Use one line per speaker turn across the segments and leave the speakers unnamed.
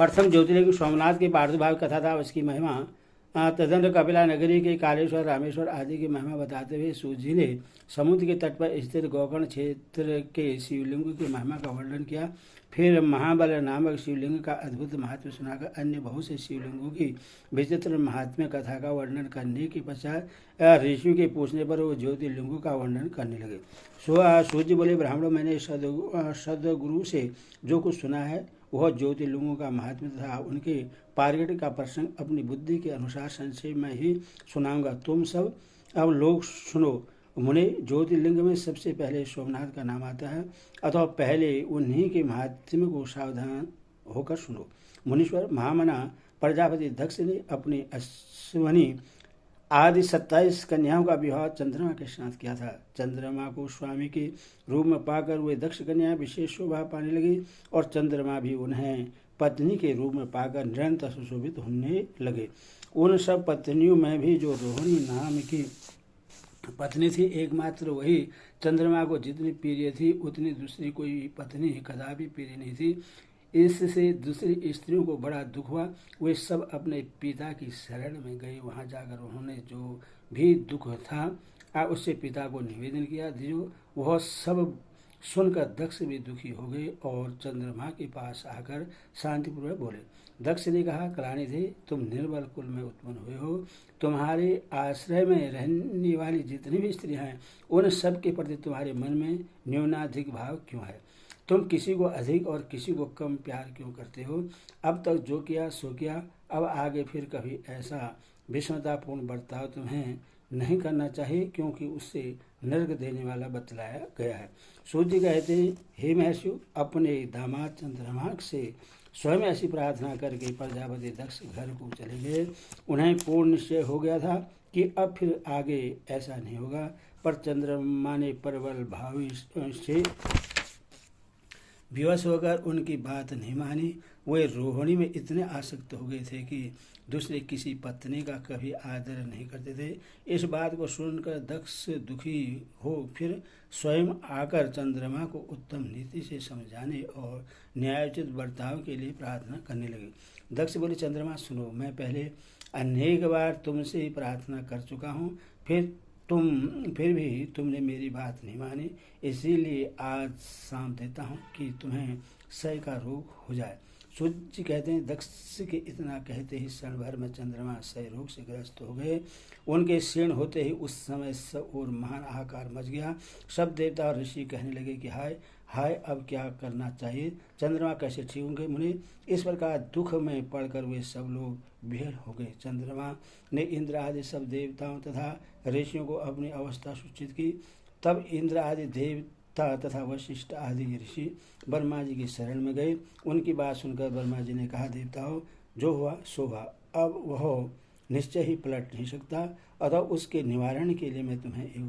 प्रथम ज्योतिर्लिंग सोमनाथ के प्रादुर्भाव कथा था, उसकी महिमा। तदनंतर कपिला नगरी के कालेश्वर, रामेश्वर आदि की महिमा बताते हुए सूत जी ने समुद्र के तट पर स्थित गोकर्ण क्षेत्र के शिवलिंग की महिमा का वर्णन किया। फिर महाबल नामक शिवलिंग का अद्भुत महत्व सुनाकर अन्य बहुत से शिवलिंगों की विचित्र महात्म्य कथा का वर्णन करने के पश्चात ऋषियों के पूछने पर वो ज्योतिर्लिंगों का वर्णन करने लगे। सूर्य जी बोले, ब्राह्मणों, मैंने सदगुरु से जो कुछ सुना है वह ज्योतिर्लिंगों का महात्म्य तथा उनके पार्गट का प्रसंग अपनी बुद्धि के अनुसार संक्षेप में ही सुनाऊंगा। तुम सब अब लोग सुनो। मुने, ज्योतिर्लिंग में सबसे पहले सोमनाथ का नाम आता है, अथवा पहले उन्हीं के महात्म्य को सावधान होकर सुनो। मुनीश्वर, महामना प्रजापति दक्ष ने अपनी अश्वनी आदि 27 कन्याओं का विवाह चंद्रमा के साथ किया था। चंद्रमा को स्वामी के रूप में पाकर वे दक्ष कन्या विशेष शोभा पाने लगी और चंद्रमा भी उन्हें पत्नी के रूप में पाकर निरंतर सुशोभित होने लगे। उन सब पत्नियों में भी जो रोहिणी नाम की पत्नी थी, एकमात्र वही चंद्रमा को जितनी प्रिय थी उतनी दूसरी कोई पत्नी कदापि प्रिय नहीं थी। इससे दूसरी स्त्रियों को बड़ा दुख हुआ। वे सब अपने पिता की शरण में गए। वहां जाकर उन्होंने जो भी दुख था उससे पिता को निवेदन किया। जो वह सब सुनकर दक्ष भी दुखी हो गए और चंद्रमा के पास आकर शांतिपूर्वक बोले। दक्ष ने कहा, कलानिधि, तुम निर्बल कुल में उत्पन्न हुए हो। तुम्हारे आश्रय में रहने वाली जितनी भी स्त्रियां हैं उन सब के प्रति तुम्हारे मन में न्यूनाधिक भाव क्यों है? तुम किसी को अधिक और किसी को कम प्यार क्यों करते हो? अब तक जो किया सो किया, अब आगे फिर कभी ऐसा विषमतापूर्ण बर्ताव तुम्हें नहीं करना चाहिए, क्योंकि उससे नर्क देने वाला बतलाया गया है। सूर्य जी कहते हैं, हे महर्षि, अपने दामाद चंद्रमा से स्वयं ऐसी प्रार्थना करके प्रजापति दक्ष घर को चले गए। उन्हें पूर्ण निश्चय हो गया था कि अब फिर आगे ऐसा नहीं होगा, पर चंद्रमा ने प्रबल भाव से विवश होकर उनकी बात नहीं मानी। वे रोहिणी में इतने आसक्त हो गए थे कि दूसरे किसी पत्नी का कभी आदर नहीं करते थे। इस बात को सुनकर दक्ष दुखी हो फिर स्वयं आकर चंद्रमा को उत्तम नीति से समझाने और न्यायोचित बर्ताव के लिए प्रार्थना करने लगे। दक्ष बोले, चंद्रमा सुनो, मैं पहले अनेक बार तुमसे प्रार्थना कर चुका हूँ, फिर भी तुमने मेरी बात नहीं मानी। इसीलिए आज शाम देता हूँ कि तुम्हें क्षय का रोग हो जाए। सूर्य जी कहते हैं, दक्ष के इतना कहते ही क्षण भर में चंद्रमा क्षय रोग से ग्रस्त हो गए। उनके क्षीण होते ही उस समय सब और महान हाहाकार मच गया। सब देवता और ऋषि कहने लगे कि हाय हाय, अब क्या करना चाहिए? चंद्रमा कैसे ठीक होंगे? मुनि, इस प्रकार दुख में पड़कर वे सब लोग विहल हो गए। चंद्रमा ने इंद्र आदि सब देवताओं तथा ऋषियों को अपनी अवस्था सूचित की। तब इंद्र आदि देवता तथा वशिष्ठ आदि ऋषि ब्रह्मा जी की शरण में गए। उनकी बात सुनकर ब्रह्मा जी ने कहा, देवताओं, जो हुआ सो हुआ, अब वह निश्चय ही पलट नहीं सकता, अतः उसके निवारण के लिए मैं तुम्हें एक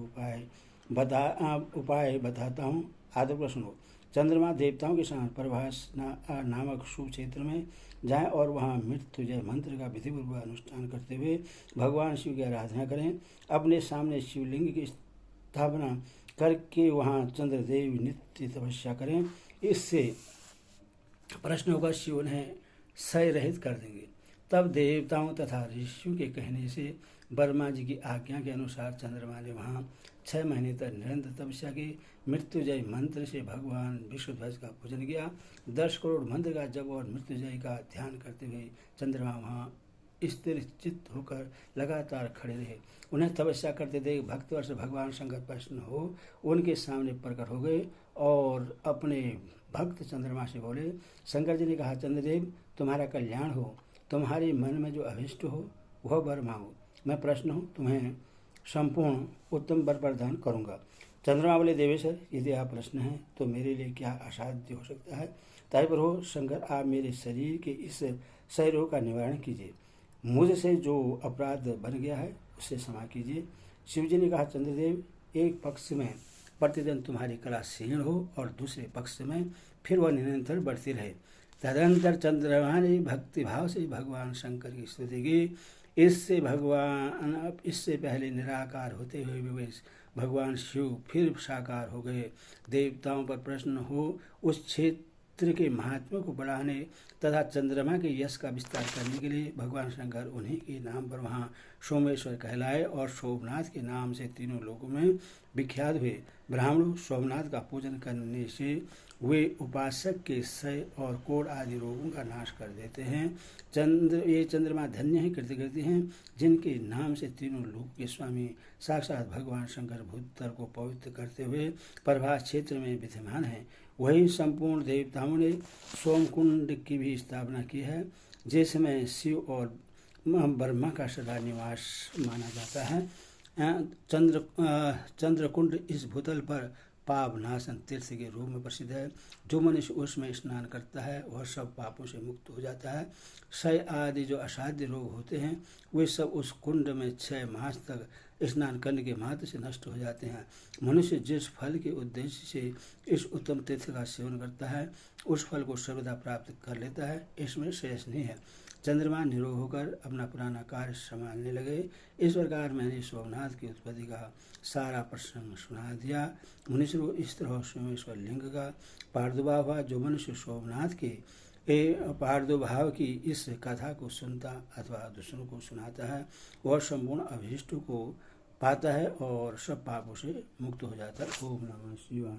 उपाय बताता हूँ। आदर सुनो। चंद्रमा देवताओं के साथ प्रभास नामक शुभ क्षेत्र में जाएं और वहाँ मृत्युंजय मंत्र का विधिपूर्वक अनुष्ठान करते हुए भगवान शिव की आराधना करें। अपने सामने शिवलिंग की स्थापना करके वहाँ चंद्रदेव नित्य तपस्या करें। इससे प्रश्न होगा, शिव उन्हें क्षय रहित कर देंगे। तब देवताओं तथा ऋषियों के कहने से ब्रह्मा जी की आज्ञा के अनुसार चंद्रमा ने वहाँ 6 महीने तक निरंतर तपस्या की। मृत्युंजय मंत्र से भगवान विष्णुध्वज का पूजन किया। 10 करोड़ मंत्र का जप और मृत्युंजय का ध्यान करते हुए चंद्रमा वहाँ स्थिर चित्त होकर लगातार खड़े रहे। उन्हें तपस्या करते देख भक्तवर्ष भगवान शंकर प्रसन्न हो उनके सामने प्रकट हो गए और अपने भक्त चंद्रमा से बोले। शंकर जी ने कहा, चंद्रदेव, तुम्हारा कल्याण हो, तुम्हारे मन में जो अभिष्ट हो वह वर मांगो। मैं प्रसन्न हूँ, तुम्हें संपूर्ण उत्तम वर प्रदान करूँगा। चंद्रमा बोले, देवेश्वर, यदि आप प्रश्न हैं तो मेरे लिए क्या असाध्य हो सकता है? ताई पर हो शंकर, आप मेरे शरीर के इस क्षय रोग का निवारण कीजिए। मुझसे जो अपराध बन गया है उसे क्षमा कीजिए। शिव जी ने कहा, चंद्रदेव, एक पक्ष में प्रतिदिन तुम्हारी कला क्षीण हो और दूसरे पक्ष में फिर वह निरंतर बढ़ती रहे। तदनंतर चंद्रमा ने भक्तिभाव से भगवान शंकर की स्तुति की। इससे पहले निराकार होते हुए वे भगवान शिव फिर साकार हो गए। देवताओं पर प्रश्न हो उस क्षेत्र क्षेत्र के महात्म्य को बढ़ाने तथा चंद्रमा के यश का विस्तार करने के लिए भगवान शंकर उन्हीं के नाम पर वहाँ सोमेश्वर कहलाए और सोमनाथ के नाम से तीनों लोकों में विख्यात हुए। ब्राह्मणों सोमनाथ का पूजन करने से वे उपासक के क्षय और कोढ़ आदि रोगों का नाश कर देते हैं। ये चंद्रमा धन्य ही कृतकृति हैं जिनके नाम से तीनों लोक के स्वामी साक्षात भगवान शंकर भूतल को पवित्र करते हुए प्रभास क्षेत्र में विद्यमान हैं। वही संपूर्ण देवताओं ने सोमकुंड की भी स्थापना की है, जिसमें शिव और ब्रह्मा का सदा निवास माना जाता है। चंद्रकुंड इस भूतल पर पापनाशन तीर्थ के रूप में प्रसिद्ध है। जो मनुष्य उसमें स्नान करता है वह सब पापों से मुक्त हो जाता है। क्षय आदि जो असाध्य रोग होते हैं वे सब उस कुंड में 6 मास तक स्नान करने के मात्र से नष्ट हो जाते हैं। मनुष्य जिस फल के उद्देश्य से इस उत्तम तीर्थ का सेवन करता है उस फल को सर्वदा प्राप्त कर लेता है, इसमें शेष नहीं है। चंद्रमा निरोग होकर अपना पुराना कार्य संभालने लगे। इस प्रकार मैंने सोमनाथ की उत्पत्ति का सारा प्रसंग सुना दिया। मुनीश्वरों, इस तरह सोमेश्वर लिंग का प्रादुर्भाव हुआ। जो मनुष्य सोमनाथ के प्रादुर्भाव की इस कथा को सुनता अथवा दूसरों को सुनाता है वह संपूर्ण अभीष्ट को पाता है और सब पापों से मुक्त हो जाता है। ओम नमः शिवाय।